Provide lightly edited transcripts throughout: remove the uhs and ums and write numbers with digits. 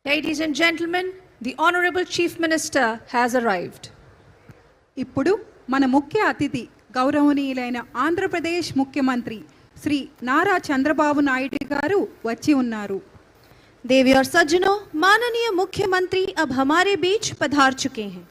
Ladies and gentlemen, the Honorable Chief Minister has arrived. ఇప్పుడు మన ముఖ్య అతిథి గౌరవనీయులైన ఆంధ్రప్రదేశ్ ముఖ్యమంత్రి శ్రీ నారా చంద్రబాబు నాయుడు గారు వచ్చి ఉన్నారు. देवी और सज्जनों, माननीय मुख्यमंत्री अब हमारे बीच पधार चुके हैं.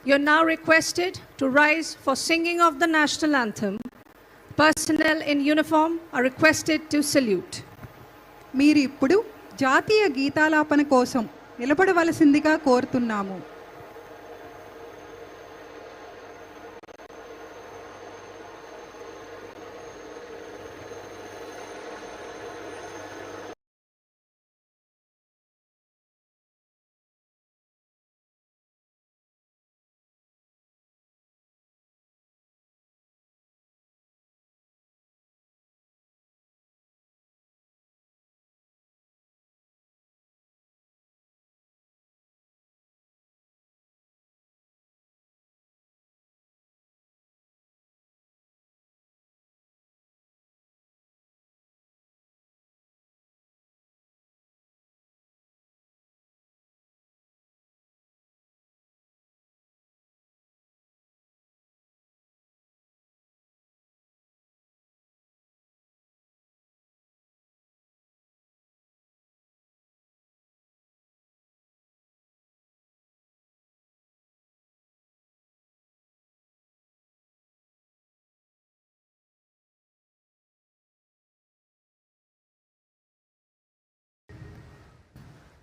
You're now requested to rise for singing of the national anthem. Personnel in uniform are requested to salute. మీరు ఇప్పుడు జాతీయ గీతాలాపన కోసం నిలబడవలసిందిగా కోరుతున్నాము.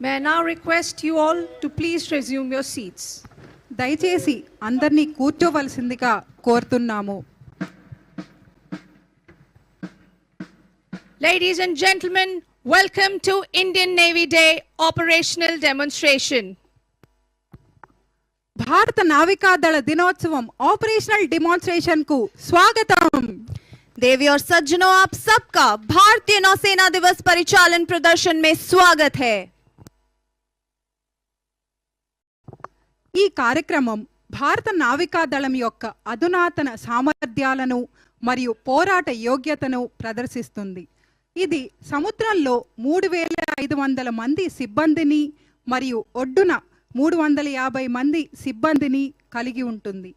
May I now request you all to please resume your seats. దయచేసి అందరినీ కూర్చోవలసిందిగా కోరుతున్నాము. Ladies and gentlemen, welcome to Indian Navy Day operational demonstration. భారత నావికాదళ దినోత్సవం ఆపరేషనల్ డెమోన్స్ట్రేషన్ కు స్వాగతం. देवी और सज्जनों, आप सबका भारतीय नौसेना दिवस परिचालन प्रदर्शन में स्वागत है. ఈ కార్యక్రమం భారత నావికాదళం యొక్క అధునాతన సామర్థ్యాలను మరియు పోరాట యోగ్యతను ప్రదర్శిస్తుంది. ఇది సముద్రంలో 3500 మంది సిబ్బందిని మరియు ఒడ్డున 350 మంది సిబ్బందిని కలిగి ఉంటుంది.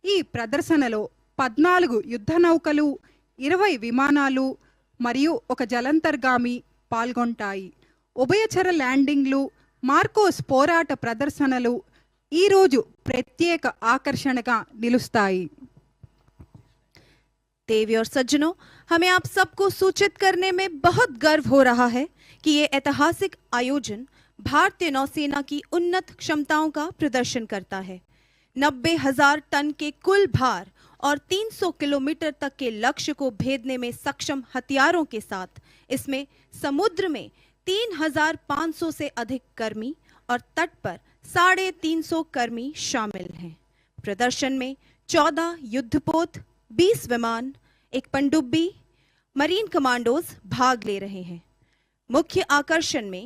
ఈ ప్రదర్శనలో 14 యుద్ధ నౌకలు, 20 విమానాలు మరియు ఒక జలంతర్గామి పాల్గొంటాయి. ఉభయచర ల్యాండింగ్లు, మార్కోస్ పోరాట ప్రదర్శనలు ఈ రోజు ప్రత్యేక ఆకర్షణగా నిలుస్తాయి. देवी और सज्जनों, हमें आप सबको सूचित करने में बहुत गर्व हो रहा है कि ये ऐतिहासिक आयोजन भारतीय नौसेना की उन्नत क्षमताओं का प्रदर्शन करता है. 90,000 टन के कुल भार और 300 किलोमीटर तक के लक्ष्य को भेदने में सक्षम हथियारों के साथ इसमें समुद्र में 3,500 से अधिक कर्मी और तट पर 350 कर्मी शामिल हैं. प्रदर्शन में 14 युद्धपोत, 20 विमान, एक पनडुब्बी, मरीन कमांडोज भाग ले रहे हैं. मुख्य आकर्षण में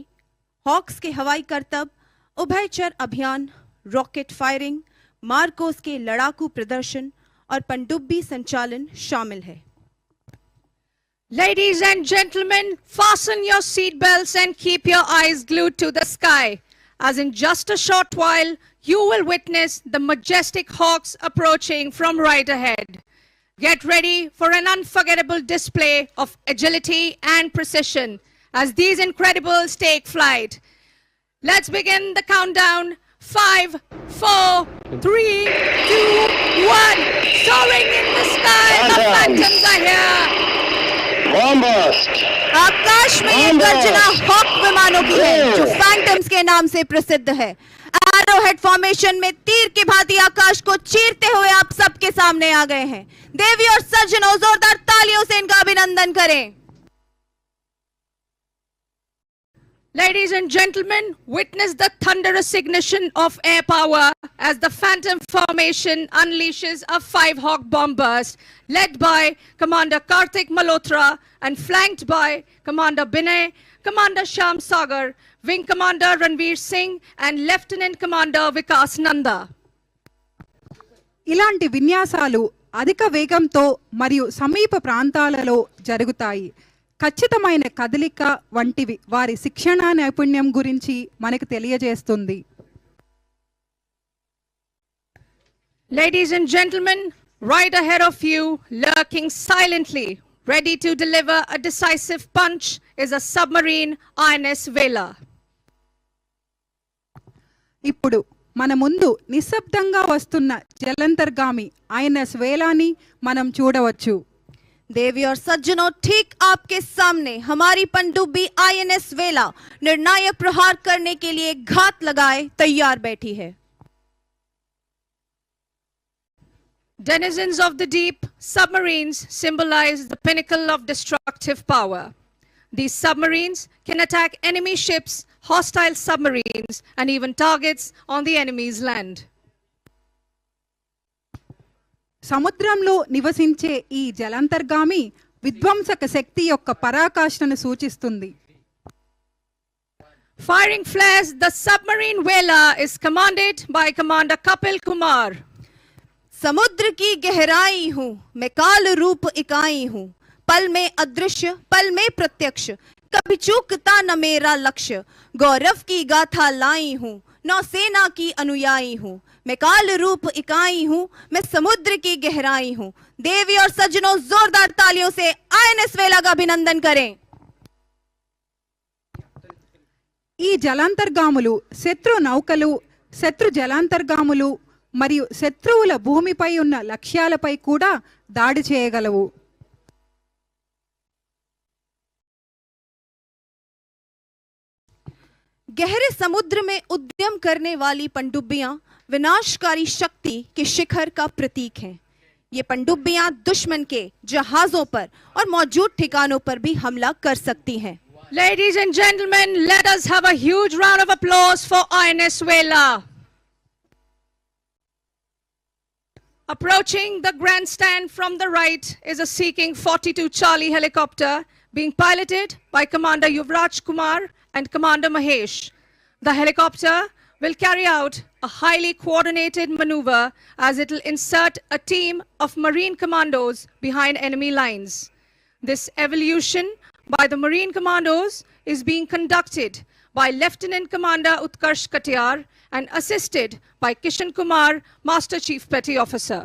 हॉक्स के हवाई करतब, उभयचर अभियान, रॉकेट फायरिंग, मार्कोस के लड़ाकू प्रदर्शन और पनडुब्बी संचालन शामिल है. Ladies and gentlemen, fasten your seat belts and keep your eyes glued to the sky, as in just a short while you will witness the majestic Hawks approaching from right ahead. Get ready for an unforgettable display of agility and precision as these Incredibles take flight. Let's begin the countdown. 5, 4, 3, 2, 1. Soaring in the sky, the Phantoms are here. Bombast! आकाश में ये गर्जना hoc विमानों की है जो phantoms के नाम से प्रसिद्ध है. एरोहेड फॉर्मेशन में तीर की भांति आकाश को चीरते हुए आप सबके सामने आ गए हैं. देवी और सज्जनों, जोरदार तालियों से इनका अभिनंदन करें. Ladies and gentlemen, witness the thunderous ignition of air power as the Phantom formation unleashes a 5-Hawk bomb burst led by Commander Karthik Malhotra and flanked by Commander Binay, Commander Sham Sagar, Wing Commander Ranveer Singh and Lieutenant Commander Vikas Nanda. ఇలాంటి విన్యాసాలు అధిక వేగంతో మరియు సమీప ప్రాంతాలలో జరుగుతాయి. ఖచ్చితమైన కదలిక వంటివి వారి శిక్షణ నైపుణ్యం గురించి మనకు తెలియజేస్తుంది. Ladies and gentlemen, right ahead of you, lurking silently, ready to deliver a decisive punch, is a submarine INS Vela. ఇప్పుడు మన ముందు నిశ్శబ్దంగా వస్తున్న జలంతర్గామి ఐఎన్ఎస్ వేలాని మనం చూడవచ్చు. देवी और सज्जनों, ठीक आपके सामने हमारी पनडुब्बी आईएनएस वेला निर्णायक प्रहार करने के लिए घात लगाए तैयार बैठी है. Denizens of the deep, submarines symbolize the pinnacle of destructive power. These submarines can attack enemy ships, hostile submarines, and even targets on the enemy's land. సముద్రంలో నివసించే ఈ జలాంతర్గామి విధ్వంసక శక్తి యొక్క పరాకాష్ఠను సూచిస్తుంది. Firing flares, the submarine Vela is commanded by Commander Kapil Kumar. समुद्र की गहराई हूँ, मैं काल रूप इकाई हूँ, पल में अदृश्य पल में प्रत्यक्ष, कभी चूकता न मेरा लक्ष्य, गौरव की गाथा लाई हूँ, नौसेना की अनुयायी हूँ, मैं काल रूप इकाई हूँ, मैं समुद्र की गहराई हूँ. देवी और सज्जनों, जोरदार तालियों से आईएनएस वेला का अभिनंदन करें. ఈ జలాంతర్గాములు శత్రు నౌకలు, శత్రు జలాంతర్గాములు మరియు శత్రువుల భూమిపై ఉన్న లక్ష్యాలపై కూడా దాడి చేయగలవు. गहरे समुद्र में उद्यम करने वाली पनडुब्बियां विनाशकारी शक्ति के शिखर का प्रतीक हैं. ये पनडुब्बियां दुश्मन के जहाजों पर और मौजूद ठिकानों पर भी हमला कर सकती हैं. Ladies and gentlemen, let us have a huge round of applause for INS Vela. Approaching the grandstand from the right is a Sea-King 42 Charlie helicopter being piloted by Commander Yuvraj Kumar and Commander Mahesh. The helicopter will carry out a highly coordinated maneuver as it will insert a team of Marine commandos behind enemy lines. This evolution by the Marine commandos is being conducted by Lieutenant Commander Utkarsh Katiyar and assisted by Kishan Kumar, Master Chief Petty Officer.